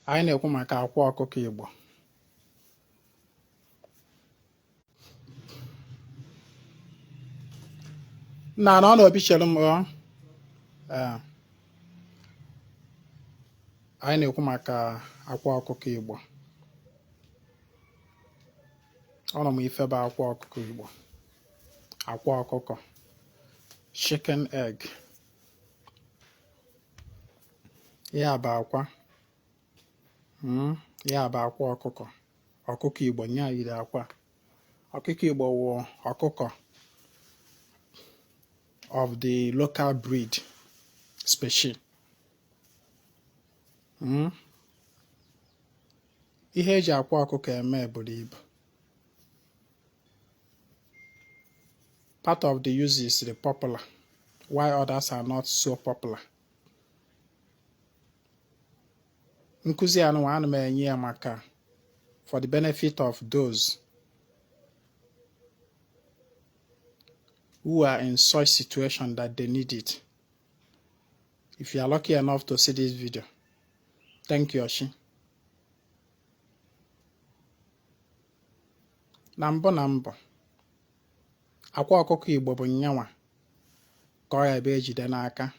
Anyị na-ekwu maka akwa ọkụkọ Igbo. Na ọ na-obi chere m anyị na-ekwu maka akwa ọkụkọ Igbo. Ọ nọ m ife bụ akwa ọkụkọ Igbo. Akwa ọkụkọ, chicken egg. Ya bụ akwa. Ya bụ akwa ọkụkọ. Ọkụkọ Igbo nya yiri akwa. Ọkụkọ Igbo wụ ọkụkọ of the local breed species. Ihe eji akwa ọkụkọ eme buru ibu. Part of the uses is popular, while others are not so popular. Nkuzi anụ ana m enye ya maka for the benefit of those who are in such situation that they need it. If you are lucky enough to see this video, thank you, Oshi. Na mbụ akwa ọkụkọ Igbo bụ nyanwa ka ọ ya ebe ejide n'aka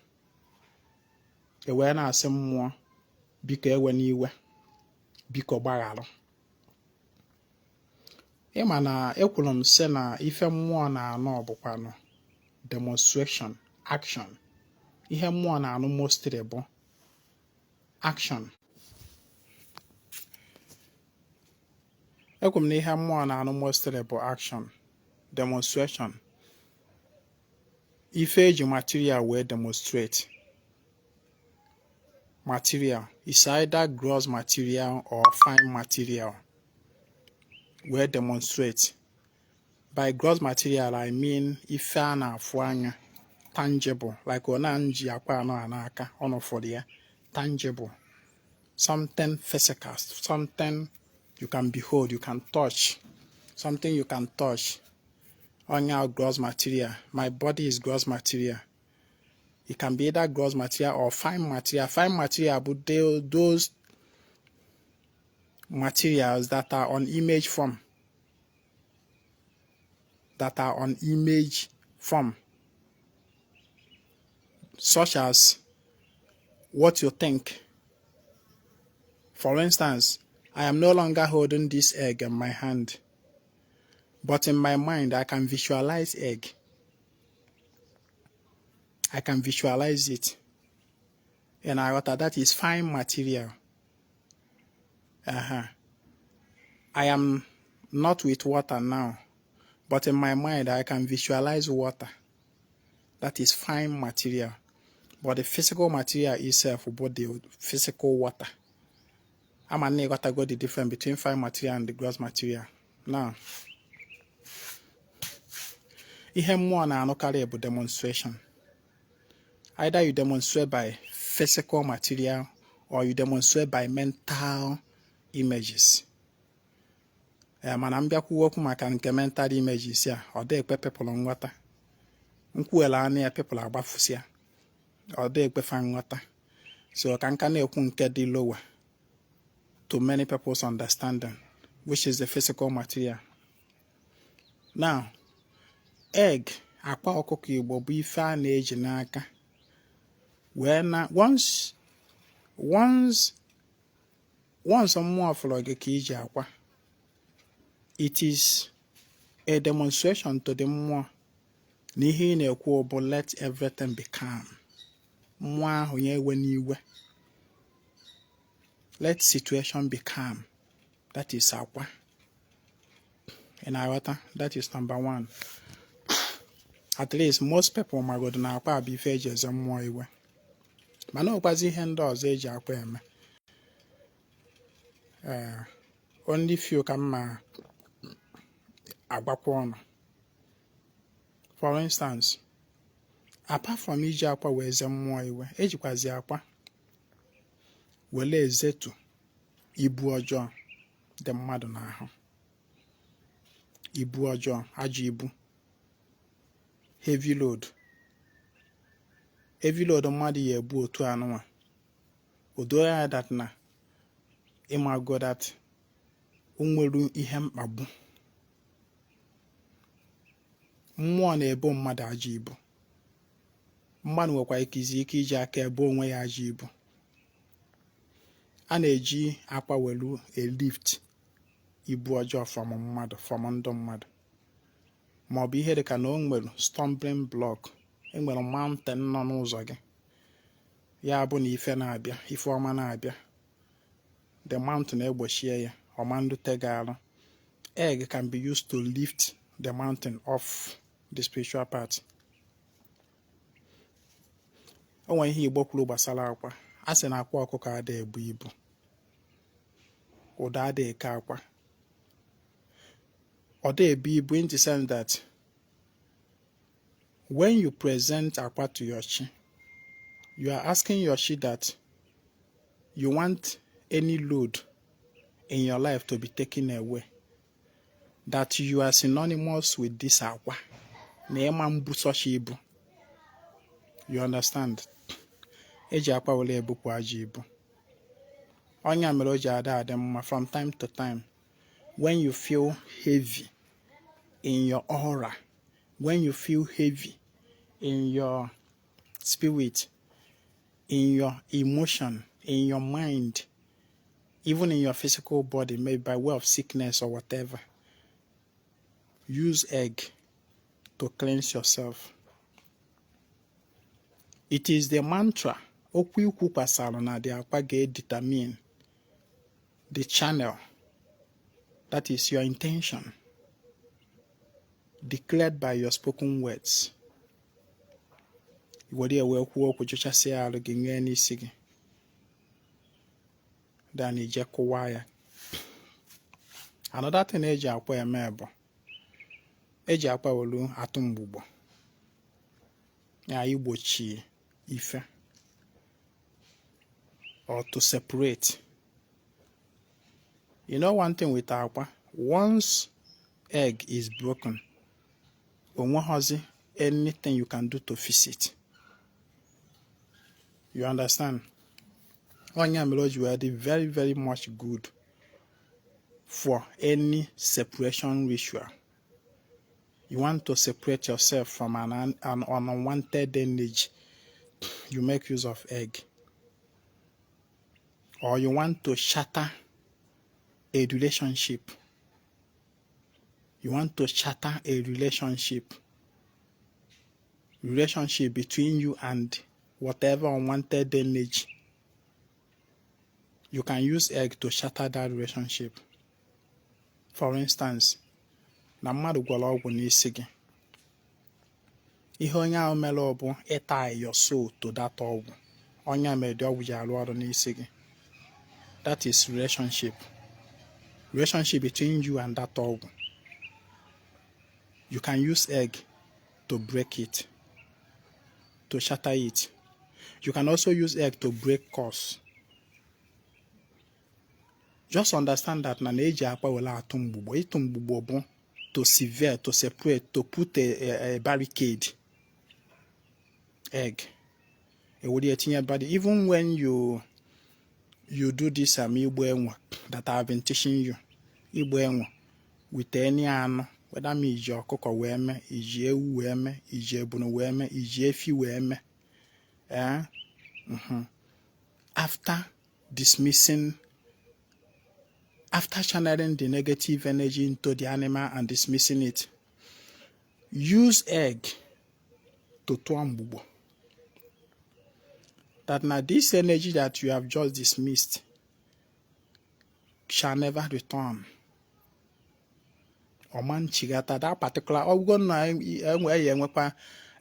wee na-asị mmụọ biko ewe n'iwe, biko gbagharụ. Ịma na ekwuru m sị na ife mmụọ na-anụ bụkwanụ demonstration, action. Ihe mmụọ na-anụ mostly bụ action. Ekwuru m na ihe mmụọ na-anụ mostly bụ action, demonstration. Ife eji material wee demonstrate. Material is either gross material or fine material. Where demonstrate. By gross material, I mean ife a na-afụ anya, tangible, like ona nji akwa anọ anaka, ono for the tangible, something physical, something you can behold, you can touch, something you can touch. Onya gross material. My body is gross material. It can be either gross material or fine material. Fine material, but those materials that are on image form. That are on image form. Such as what you think. For instance, I am no longer holding this egg in my hand. But in my mind, I can visualize egg. I can visualize it. And I thought that is fine material. I am not with water now. But in my mind, I can visualize water. That is fine material. But the physical material itself, about the physical water. I'm not going to go the difference between fine material and the gross material. Now, ihe mmụọ na-anụkarị bụ demonstration. Either you demonstrate by physical material or you demonstrate by mental images. Mana mbịakwu okwu maka nke mental images ya, ọ dị ekpe people nghọta. Nkwuela anya ya people agbafusịa. Ọ dị ekpe fa nghọta. So ka nka na-ekwu nke dị lower to many people's understanding, which is the physical material. Now, egg, akwa ọkụkọ Igbo bụ ife a na-eji n'aka. Once mmụọ fụrụ gị ka iji akwa, it is a demonstration to the mmụọ na ihe ị na-ekwu bụ let everything be calm. Mmụọ ahụ ya ewe n'iwe. Let situation be calm. That is akwa. That is number one. At least most people magodo na akwa bụ ife eji eze mmụọ iwe. Mana ọkwazi ihe ndị ọzọ eji akwa eme. Only few ka mma agbakwa ọnụ. For instance, apart from iji akwa wee eze mmụọ iwe, ejikwazi akwa wele ezetu ibu ọjọọ dị mmadụ n'ahụ. Ibu ọjọọ, ajọ ibu. Heavy load. Heavy load mmadụ ya ebu otu anụnwa. Odo ya that na ịmago that o nwere ihe mkpagbu. Mmụọ na-ebo mmadụ ajọ ibu. Mmadụ nwekwa ike iji aka ebo onwe ya ajọ ibu. A na-eji akwa welu lift ibu ọjọọ from ndụ mmadụ. Ma ọ bụ ihe dịka na o nwere stumbling block, enwere mountain nọ n'ụzọ gị. Ya bụ na ife na-abịa, ife ọma na-abịa, the mountain egbochie ya, ọma ndute gị arụ. Egg can be used to lift the mountain off the spiritual part. O nwere ihe Igbo kwuru gbasara akwa. A sị na akwa ọkụkọ adịghị ebu ibu, ụda adịghị eke akwa. Ọ dị ebu ibu in the sense that when you present akwa to your chi, you are asking your chi that you want any load in your life to be taken away, that you are synonymous with this akwa. Na ịma mbusochi ibu. You understand? Eji akwa wele ebupụ ajọ ibu. Onya mere o ji adị mma from time to time. When you feel heavy in your aura, when you feel heavy in your spirit, in your emotion, in your mind, even in your physical body, maybe by way of sickness or whatever, use egg to cleanse yourself. It is the mantra okwu ikwu kwasara na the akwa ga-determine the channel, that is your intention, declared by your spoken words. Iwere ewe kwuo okwu jụchasịa arụ gị nye n'isi gị. Dan ije kụwa ya. Another thing eji akwa eme bụ eji akwa welu atụ mgbugbo. Ya igbochi ife, or to separate. You know one thing with akwa, once egg is broken, onwehozi anything you can do to fix it. You understand? Onya melody will be very, very much good for any separation ritual. You want to separate yourself from an unwanted energy, you make use of egg. Or you want to shatter a relationship. You want to shatter a relationship between you and whatever unwanted energy. You can use egg to shatter that relationship. For instance, na mmadụ gwara ọgwụ n'isi gị. Ihe onye ahụ mere ọ bụ tie your soul to that ọgwụ. Onye mere dị ọgwụ ji arụ ọrụ n'isi gị. That is relationship. Relationship between you and that ọgwụ. You can use egg to break it, to shatter it. You can also use egg to break curse. Just understand that na eji akwa wele atụ mgbugbo. Ịtụ mgbugbo bụ to sever, to separate, to put a barricade. Egg. Even when you do this Igbo enwa that I have been teaching you, Igbo enwa, with any anụ, whether me iji ọkụkọ wee me, iji ewu wee me, iji ebunu wee me, iji efi wee me. After channeling the negative energy into the animal and dismissing it, use egg to tụọ mgbugbo. That now this energy that you have just dismissed shall never return. Oman chigata that particular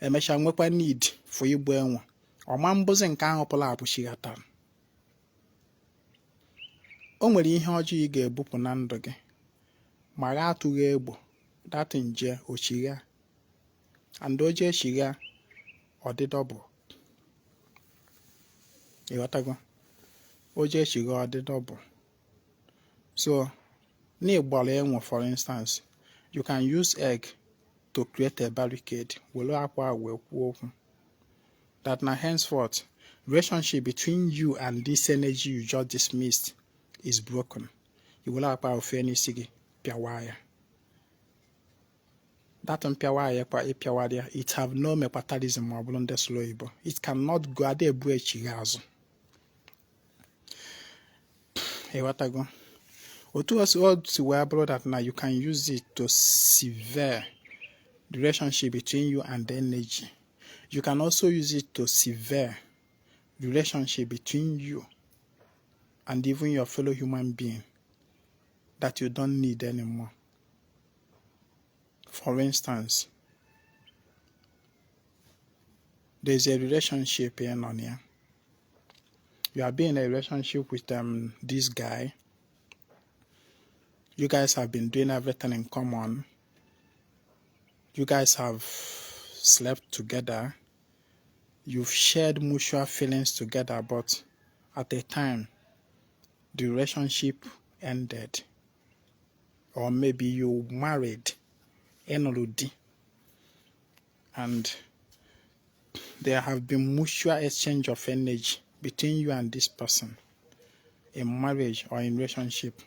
enwekwa need for Igbo enwa. Oman mbozi nke ahụ pụla apụ chigata. O nwere ihe ọjọọ ị ga-ebupụ na ndụ gị. Ma ga atụghị egbo, that nje ochigha. And oje chigha ọdịdọ bụ. Ịghọtago? Oje chigha ọdịdọ bụ. So, n'ịgbara enwe, for instance, you can use egg to create a barricade. Welu akwa wee kwuo okwu. That now henceforth, relationship between you and this energy you just dismissed is broken. You will have a fair sigi piawaya. That piawaya, it have no metabolism or blonde slow. It cannot go at the breach. Hey, what I go? Otu us all to where that now you can use it to sever the relationship between you and the energy. You can also use it to sever the relationship between you and even your fellow human being that you don't need anymore. For instance, there's a relationship here on here. You are being in a relationship with this guy. You guys have been doing everything in common. You guys have slept together. You've shared mutual feelings together, but at the time, the relationship ended. Or maybe you married, and there have been mutual exchange of energy between you and this person in marriage or in relationship.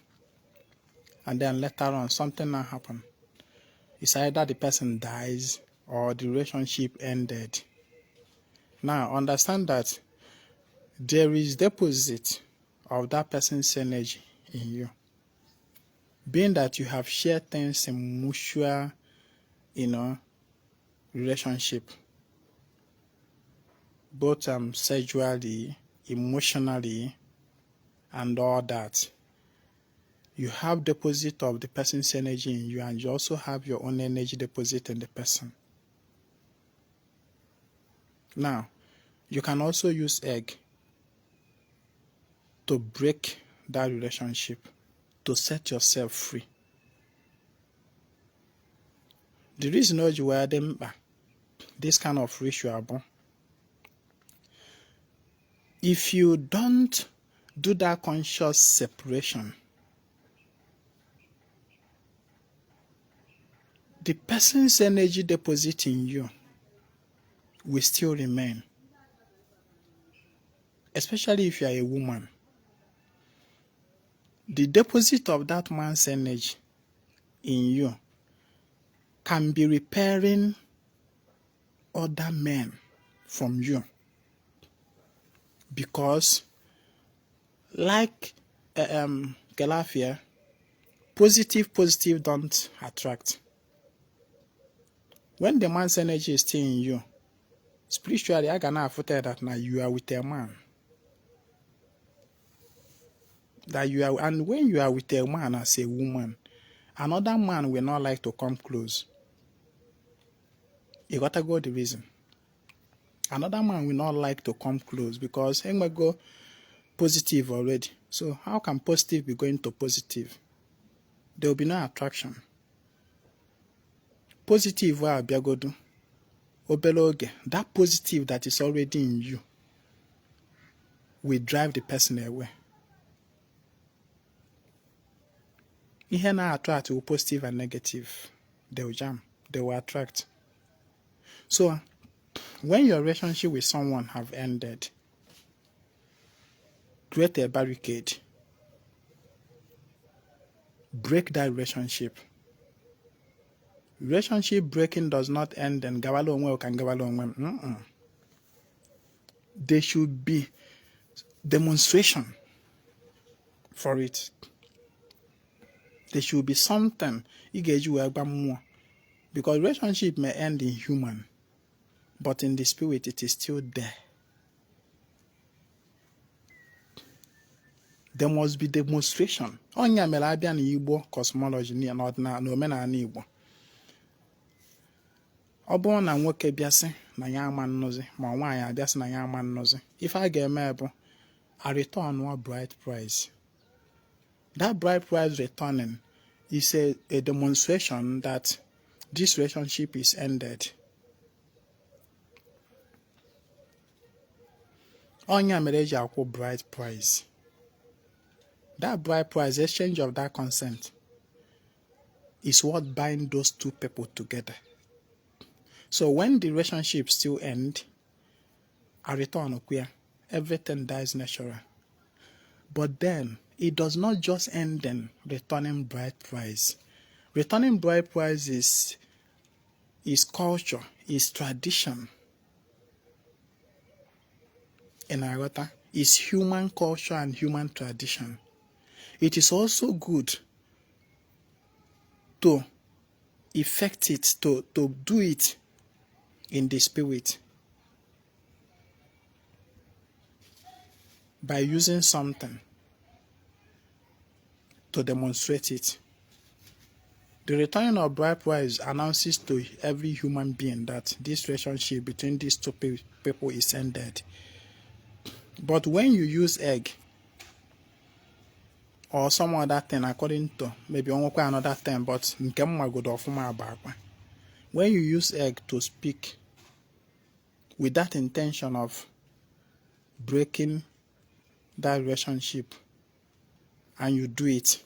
And then later on, something will happen. It's either the person dies or the relationship ended. Now, understand that there is deposit of that person's energy in you. Being that you have shared things in mutual, relationship, both sexually, emotionally, and all that. You have deposit of the person's energy in you, and you also have your own energy deposit in the person. Now, you can also use egg to break that relationship, to set yourself free. The reason why you wear them, this kind of ritual, if you don't do that conscious separation, the person's energy deposit in you will still remain. Especially if you are a woman. The deposit of that man's energy in you can be repairing other men from you. Because, like Galafia, positive don't attract. When the man's energy is still in you, spiritually, I cannot afford that now you are with a man. And when you are with a man as a woman, another man will not like to come close. You gotta go the reason. Another man will not like to come close because he might go positive already. So how can positive be going to positive? There will be no attraction. Positive will be godu. Obeloge, that positive that is already in you will drive the person away. Ihe na attract will positive and negative. They will jam. They will attract. So when your relationship with someone have ended, create a barricade. Break that relationship. Relationship breaking does not end and gawalo onwe can gawalo onwe. There should be demonstration for it. There should be something. Because relationship may end in human, but in the spirit it is still there. There must be demonstration. Onya mere abịa na Igbo cosmology na omenala Igbo. Ọ bụrụ na nwoke bịasị na ya ama nnọzi ma nwaanyị abịasị na ya ama nnọzi, ife a ga-eme bụ a return or bride price. That bride price returning is a demonstration that this relationship is ended. Onya mere eji akwụ bride price. That bride price, exchange of that consent, is what binds those two people together. So when the relationship still ends, a return of queer, everything dies natural. But then, it does not just end in returning bride price. Returning bride price is culture, is tradition. In Arata, is human culture and human tradition. It is also good to effect it, to do it in the spirit by using something to demonstrate it. The returning of bride price announces to every human being that this relationship between these two people is ended. But when you use egg or some other thing, according to maybe another thing, but when you use egg to speak with that intention of breaking that relationship and you do it,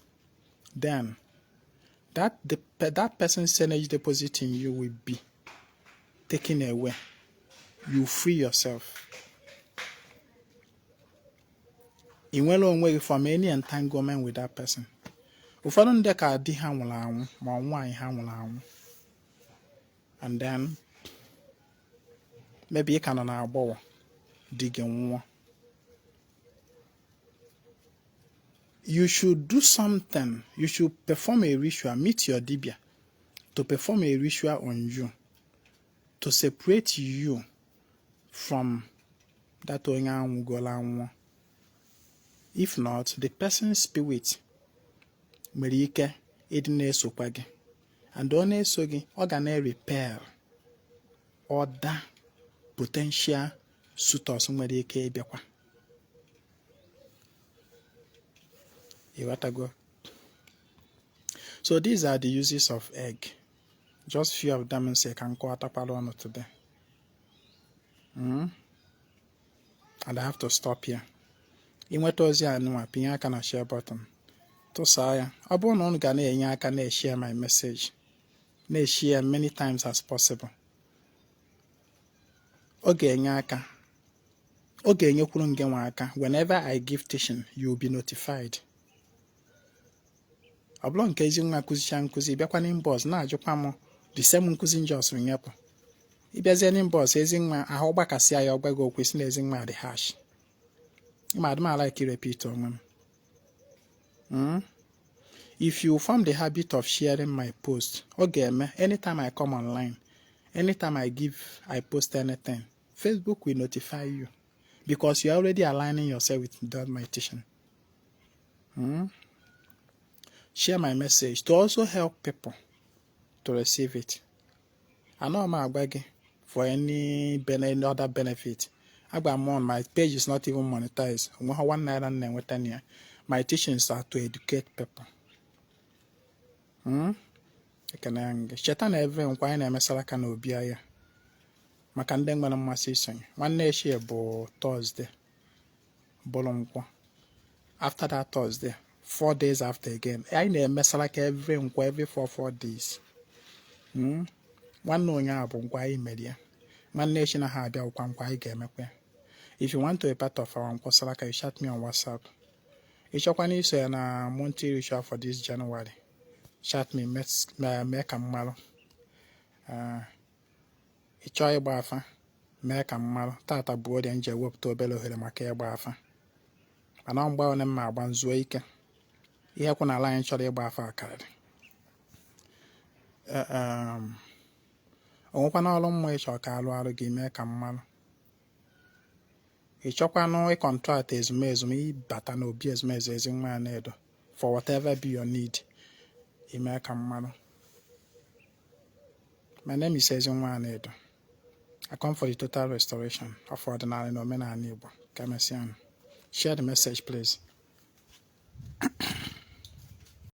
then that person's energy deposit in you will be taken away. You free yourself. In well on way from any entanglement with that person. Ụfọdụ ndị ka di ha nwụrụ anwụ ma nwaanyị ha nwụrụ anwụ. And then maybe you can na-agbawa di gị nwụọ. You should do something. You should perform a ritual. Meet your dibia to perform a ritual on you to separate you from that onye anwụgola anwụ. If not, the person's spirit nwere ike ịdị na-esokwa gị, and ọ na-eso gị, ọ ga na-repel other potential suitors nwere ike ịbịakwa. So these are the uses of egg. Just few of them say can go on today. And I have to stop here. Inweta ozi a nwa pinye aka na share button. Tụsaa ya. Ọ bụrụ na unu ga na-enye aka na-share my message. Na-share many times as possible. Ọ ga-enye aka. Ọ ga-enyekwuru nge nwa aka. Whenever I give teaching, you will be notified. Ọ bụrụ nke Ezinwa akụzicha nkụzi bịakwa n'inbox na-ajụkwa m the same nkụzi njọs nyepụ. Ịbịazie n'inbox Ezinwa ahụ gbakasịa ya ọgwa gị okwu si na Ezinwa dị harsh. I like to repeat on If you form the habit of sharing my post, okay, anytime I come online, anytime I post anything, Facebook will notify you because you're already aligning yourself with that my teaching. Share my message to also help people to receive it. I know I'm begging for any other benefit. My page is not even monetized. My teachings are to educate people. Cheta na every nkwa anyị na-emesara ka na obi ya maka ndị nwere mmasị isonye. Nwanne echi bụ Thursday bụrụ nkwọ. After that Thursday, 4 days after again, anyị na-emesara ka every nkwa every 4 days. Nwanne onye a bụ nkwa anyị mere ya. Nwanne echi na ha abịa ụkwa nkwa anyị ga-emekwa. If you want to be a part of our Nkwosalaka, you chat me on WhatsApp. Ichokwana iso ya na monthly ritual for this January. Chat me, make a malo. Icho ịgba afa, mee ka mmalụ. Tata bụ oge nje wepụta obere ohere maka ịgba afa. Mana mgbe ọ na-eme agba nzuo ike. Ihe kwụ na ala anyị chọrọ ịgba afa akarịrị. Onwekwana ọrụ mmụọ ịchọ ka alụ gị mee ka mmalụ. Ịchọkwanụ contract ezumezu ịbata n'obi ezumezu Ezinwa Anaedo for whatever be your need. Ime ka mmalụ. My name is Ezinwa Anaedo. I come for the total restoration of ordinary and omenala Igbo. Share the message, please.